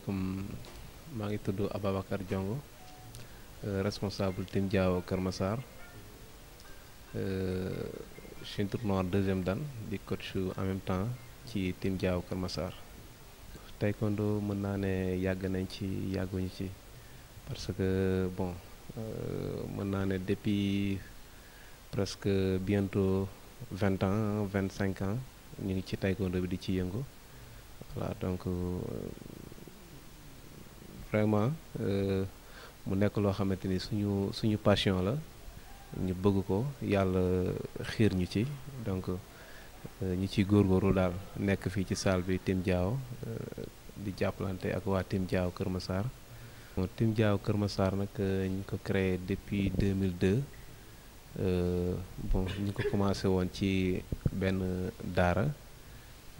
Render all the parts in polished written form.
asalaamaaleykum maa ngi tudd Ababacar Diongo responsable Team Diao Kër Massar ceinture noire deuxième dan di coach en même temps ci Team Diao Kër Massar. Taekwondo mën naa ne yàgg nañ ci yàgguñu ci parce que bon mën naa ne depuis presque bientôt 20 ans 25 ans ñu ngi ci taekwondo bi di ci yëngu. Voilà donc vraiment mu nekk loo xamante ni suñu passion la ñu bëgg ko yàlla xiir ñu ci donc ñu ciy góorgóorlu daal nekk fii ci salle bi Team Diao di jàppalante ak waa Team Diao Kër Massar. Bon Team Diao Kër Massar nag ñu ko créé depuis 2002 bon ñu ko commencé woon ci benn daara.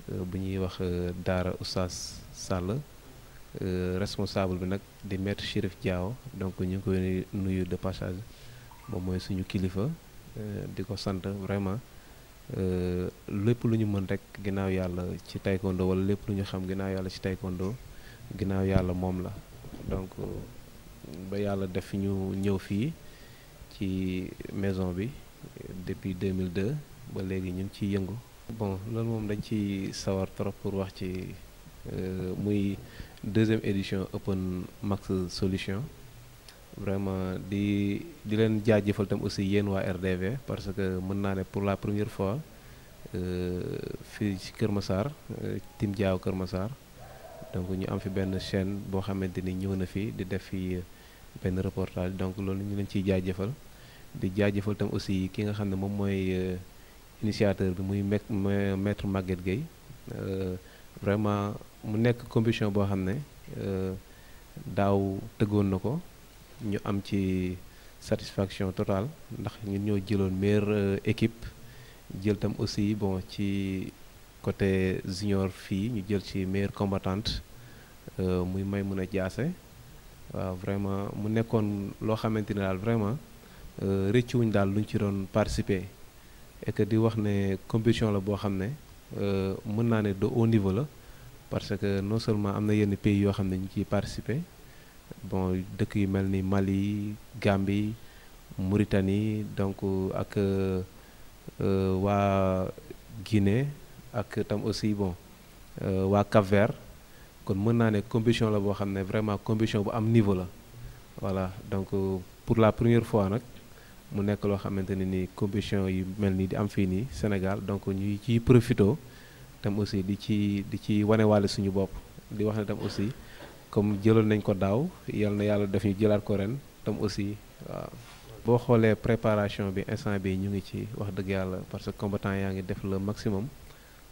Bu ñuy wax daara Oustaz Sall responsable bi nag di maître Chérif Diao donc ñu ngi koy nuyu de passage moom mooy suñu kilifa di ko sant vraiment lépp lu ñu mën rek ginnaaw yàlla ci taekwondo wala lépp lu ñu xam ginnaaw yàlla ci taekwondo ginnaaw yàlla moom la donc ba yàlla def ñu ñëw fii ci maison bi depuis 2002 ba léegi ñu ngi ciy yëngu. Bon loolu moom dañ ci sawar trop pour wax ci muy deuxième édition Open Max Solution vraiment di leen jaajëfal tam aussi yéen waa RDV parce que mën naa ne pour la première fois fii ci Kër Massar Team Diao Kër Massar donc ñu am fi benn chaîne boo xamante ni ñëw na fi di def fi benn reportage donc loolu ñu leen ciy jaajëfal di jaajëfal tam aussi ki nga xam ne moom mooy initiateur bi muy maître Maguette Gueye vraiment mu nekk compétition boo xam ne daaw tëggoon na ko ñu am ci satisfaction totale ndax ñun ñoo jëloon meilleure équipe jël tam aussi bon ci côté junior fii ñu jël ci meilleure combattante muy Maymouna Diassé waaw vraiment mu nekkoon loo xamante ni daal vraiment rëccuwuñ daal luñ ci doon participer. Et que di wax ne compétition la boo xam ne mën naa ne de haut niveau la parce que non seulement am na yenn pays yoo xam ne ñu ciy participer bon dëkk yu mel ni Mali Gambie Mauritanie donc ak waa Guinée ak tam aussi bon waa Cap-Vert kon mën naa ne compétition la boo xam ne vraiment compétition bu am niveau la voilà donc pour la première fois nag. Mu nekk loo xamante ne ni compétition yu mel nii di am fii nii Sénégal donc ñuy ciy profito tam aussi di ci wanewaale suñu bopp di wax ne tam aussi comme jëloon nañ ko daaw yal na yàlla def ñu jëlaat ko ren tam aussi waaw. Boo xoolee préparation bi instant bi ñu ngi ci wax dëgg yàlla parce que combattant yaa ngi def le maximum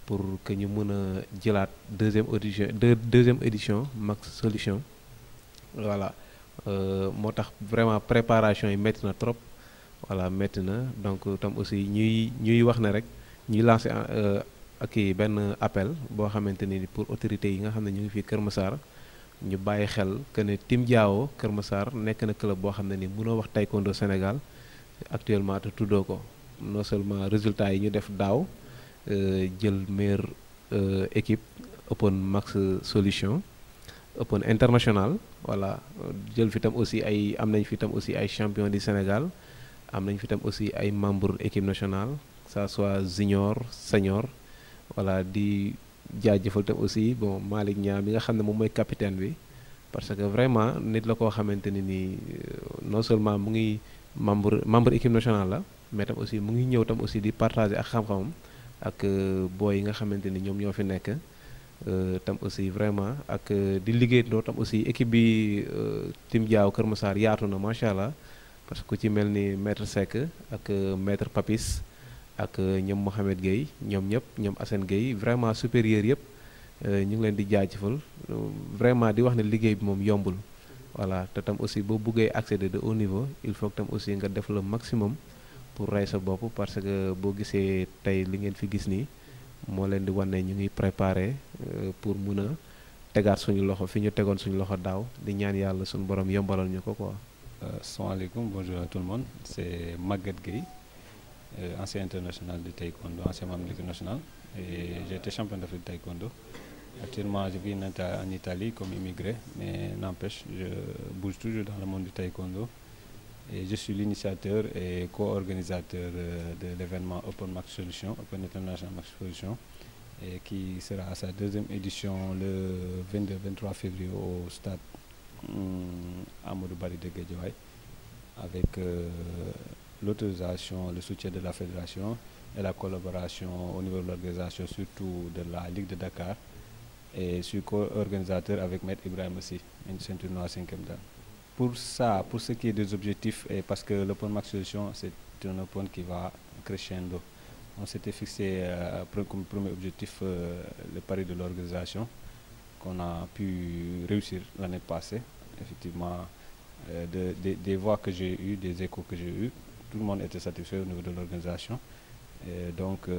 pour que ñu mën a jëlaat deuxième édition Max Solution voilà moo tax vraiment préparation yi métti na trop. Voilà métti na donc tam aussi ñuy wax ne rek ñuy lancer ak benn appel boo xamante ni pour autorités yi nga xam ne ñu ngi fii Kër Massar ñu bàyyi xel que ne Team Diao Kër Massar nekk na club boo xam ne ni mënoo wax taekwondo Sénégal actuellement te tuddoo ko non seulement résultats yi ñu def daaw jël meilleure équipe Open Max Solution Open International voilà jël fi tam aussi am nañ fi tam aussi ay champion du Sénégal. Am nañ fi tam aussi ay membres équipe nationale que ça soit junior senior voilà di jaajëfal tam aussi bon Malick Niang mi nga xam ne moom mooy capitaine bi parce que vraiment nit la koo xamante ne nii non seulement mu ngi membre équipe nationale la mais tam aussi mu ngi ñëw tam aussi di partager ak xam-xamam ak boy yi nga xamante ni ñoom ñoo fi nekk tam aussi vraiment ak di liggéey ndoo tam aussi équipe bi Team Diao Kër Massar yaatu na macha allah. Parce que ku ci mel ni maître Seck ak maître Papis ak ñoom Mohamed Gueye ñoom ñëpp ñoom Assane Gueye vraiment supérieur yëpp ñu ngi leen di jaajëfal vraiment di wax ne liggéey bi moom yombul voilà te tam aussi boo buggee accéder de haut niveau il faut que tam aussi nga def le maximum pour rey sa bopp parce que boo gisee tey li ngeen fi gis nii moo leen di wan ne ñu ngi préparer pour mun a tegaat suñu loxo fi ñu tegoon suñu loxo daaw di ñaan yàlla suñu borom yombalal ñu ko quoi. Assalamualaikum, bonjour à tout le monde. C'est Maguette Gueye, ancien international de taekwondo, ancien membre de l'équipe nationale. Et j'ai été champion d'Afrique de taekwondo Actuellement, je vis en Italie comme immigré, mais n'empêche, je bouge toujours dans le monde du taekwondo. Et je suis l'initiateur et co-organisateur de l'événement Open Max Solution, Open International Max Solution, et qui sera à sa deuxième édition le 22-23 février au stade Amadou Barry de Guédiawaye, avec l'autorisation, le soutien de la fédération et la collaboration au niveau de l'organisation, surtout de la Ligue de Dakar. Et je suis co-organisateur avec Maître Ibrahim aussi, une ceinture noire 5e dan. Pour ça, pour ce qui est des objectifs, et parce que l'Open Max Solution, c'est un Open qui va crescendo. On s'était fixé comme premier objectif le pari de l'organisation, qu'on a pu réussir l'année passée. Effectivement, des voix que j'ai eues, des échos que j'ai eus, tout le monde était satisfait au niveau de l'organisation. Donc,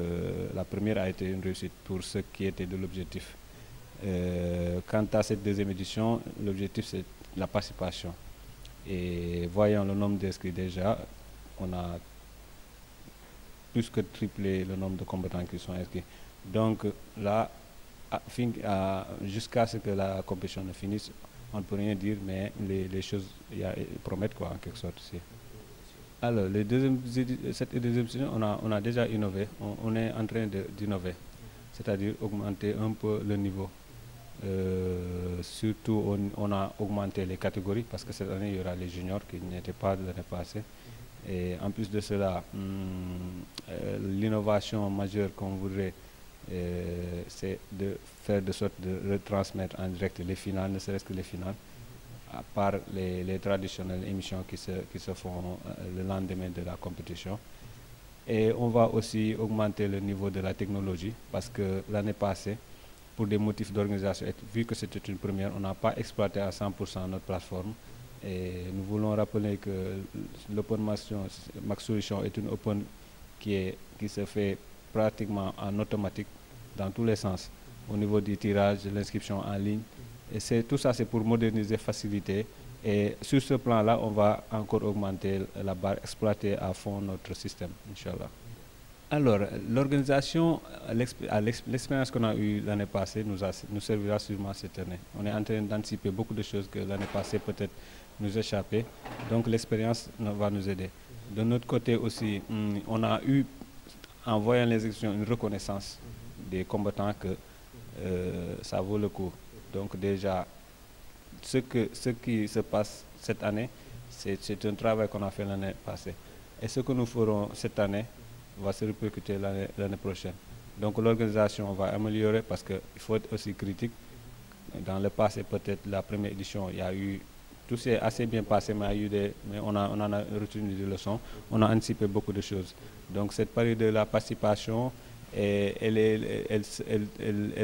la première a été une réussite pour ce qui était de l'objectif. Quant à cette deuxième édition, l'objectif c'est la participation. Et voyant le nombre d'inscrits déjà, on a plus que triplé le nombre de combattants qui sont inscrits. Donc là, jusqu'à ce que la compétition ne finisse, on ne peut rien dire, mais les choses promettent quoi, en quelque sorte. Aussi. Alors, cette deuxième édition, on a déjà innové, on est en train d'innover, c'est-à-dire augmenter un peu le niveau. Surtout, on a augmenté les catégories parce que cette année, il y aura les juniors qui n'étaient pas de l'année passée. Et en plus de cela, l'innovation majeure qu'on voudrait, c'est de faire de sorte de retransmettre en direct les finales, ne serait-ce que les finales, à part les traditionnelles émissions qui se font le lendemain de la compétition. Et on va aussi augmenter le niveau de la technologie parce que l'année passée, pour des motifs d'organisation, vu que c'était une première, on n'a pas exploité à 100% notre plateforme. Et nous voulons rappeler que l'Open Max Solution est une Open qui se fait pratiquement en automatique dans tous les sens, au niveau du tirage, de l'inscription en ligne. Et tout ça, c'est pour moderniser, faciliter. Et sur ce plan-là, on va encore augmenter la barre, exploiter à fond notre système, Inch'Allah. Alors, l'organisation, l'expérience qu'on a eue l'année passée nous servira sûrement cette année. On est en train d'anticiper beaucoup de choses que l'année passée peut-être nous échappaient. Donc, l'expérience va nous aider. De notre côté aussi, on a eu, en voyant les élections, une reconnaissance des combattants que ça vaut le coup. Donc, déjà, ce qui se passe cette année, c'est un travail qu'on a fait l'année passée. Et ce que nous ferons cette année va se répercuter l'année prochaine. Donc l'organisation va améliorer parce qu'il faut être aussi critique. Dans le passé, peut-être la première édition, il y a eu, tout s'est assez bien passé, mais on en a retenu des leçons, on a anticipé beaucoup de choses. Donc cette période de la participation, elle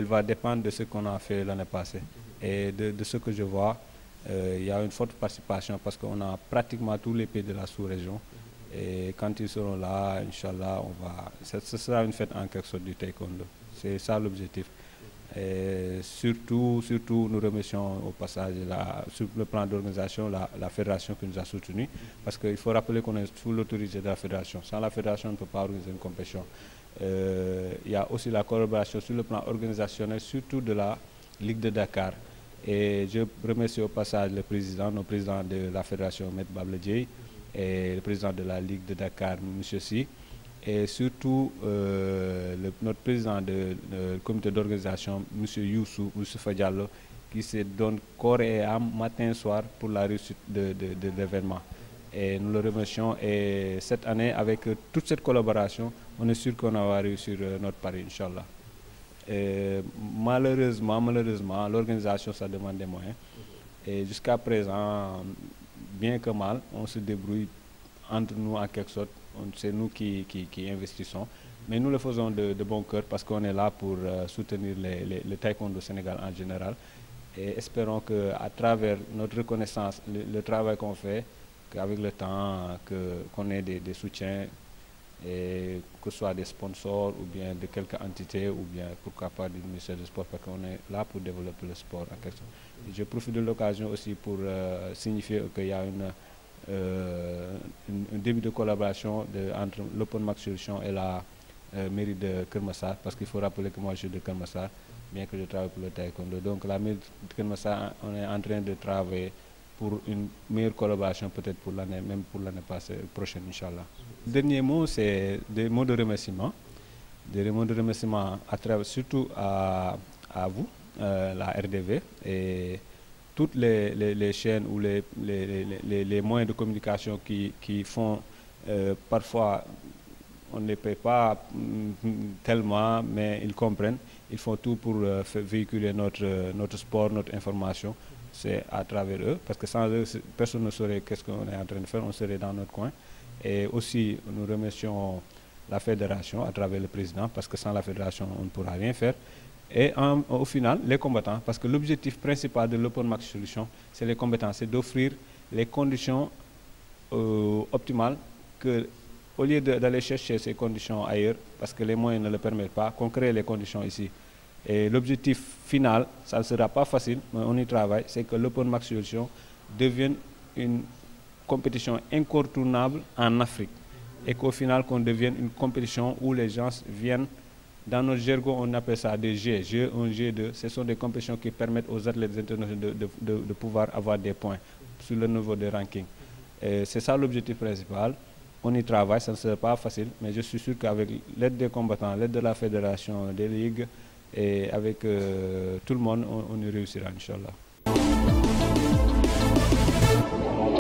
va dépendre de ce qu'on a fait l'année passée. Et de ce que je vois, il y a une forte participation parce qu'on a pratiquement tous les pays de la sous-région. Et quand ils seront là, Inch'Allah, ce sera une fête en quelque sorte du taekwondo. C'est ça l'objectif. Et surtout, nous remercions au passage, sur le plan d'organisation, la fédération qui nous a soutenus. Parce qu'il faut rappeler qu'on est sous l'autorité de la fédération. Sans la fédération, on ne peut pas organiser une compétition. Il y a aussi la collaboration sur le plan organisationnel, surtout de la Ligue de Dakar. Et je remercie au passage le président de la fédération, M. Babledjei, et le président de la Ligue de Dakar, M. Si, et surtout notre président du comité d'organisation, M. Youssoufa Diallo, qui se donne corps et âme matin et soir pour la réussite de l'événement. Et nous le remercions. Et cette année, avec toute cette collaboration, on est sûr qu'on va réussir notre pari, Inch'Allah. Malheureusement, l'organisation, ça demande des moyens. Et jusqu'à présent, bien que mal, on se débrouille entre nous en quelque sorte. C'est nous qui investissons. Mais nous le faisons de bon cœur parce qu'on est là pour soutenir le taekwondo au Sénégal en général. Et espérons qu'à travers notre reconnaissance, le travail qu'on fait, qu'avec le temps, qu'on ait des soutiens, et que ce soit des sponsors ou bien de quelques entités ou bien pourquoi pas du ministère du Sport parce qu'on est là pour développer le sport en question. Je profite de l'occasion aussi pour signifier qu'il y a un début de collaboration entre l'Open Max Solution et la mairie de Keur Massar parce qu'il faut rappeler que moi je suis de Keur Massar bien que je travaille pour le taekwondo. Donc la mairie de Keur Massar, on est en train de travailler pour une meilleure collaboration peut-être pour l'année, même pour l'année prochaine, Inch'Allah. Le dernier mot, c'est des mots de remerciement. Des mots de remerciement à travers, surtout à vous, la RDV, et toutes les chaînes ou les moyens de communication qui font parfois, on ne les paye pas tellement, mais ils comprennent. Ils font tout pour véhiculer notre sport, notre information. C'est à travers eux, parce que sans eux, personne ne saurait qu'est-ce qu'on est en train de faire, on serait dans notre coin. Et aussi, nous remercions la fédération à travers le président, parce que sans la fédération, on ne pourra rien faire. Et au final, les combattants, parce que l'objectif principal de l'Open Max Solution, c'est les combattants, c'est d'offrir les conditions optimales que, au lieu d'aller chercher ces conditions ailleurs, parce que les moyens ne le permettent pas, qu'on crée les conditions ici. Et l'objectif final, ça ne sera pas facile, mais on y travaille, c'est que l'Open Max Solution devienne une compétition incontournable en Afrique. Et qu'au final, qu'on devienne une compétition où les gens viennent. Dans notre jargon, on appelle ça des G, G1, G2. Ce sont des compétitions qui permettent aux athlètes internationaux de pouvoir avoir des points sur le niveau des rankings. C'est ça l'objectif principal. On y travaille, ça ne sera pas facile, mais je suis sûr qu'avec l'aide des combattants, l'aide de la fédération, des ligues, et avec tout le monde, on y réussira, Inch'Allah.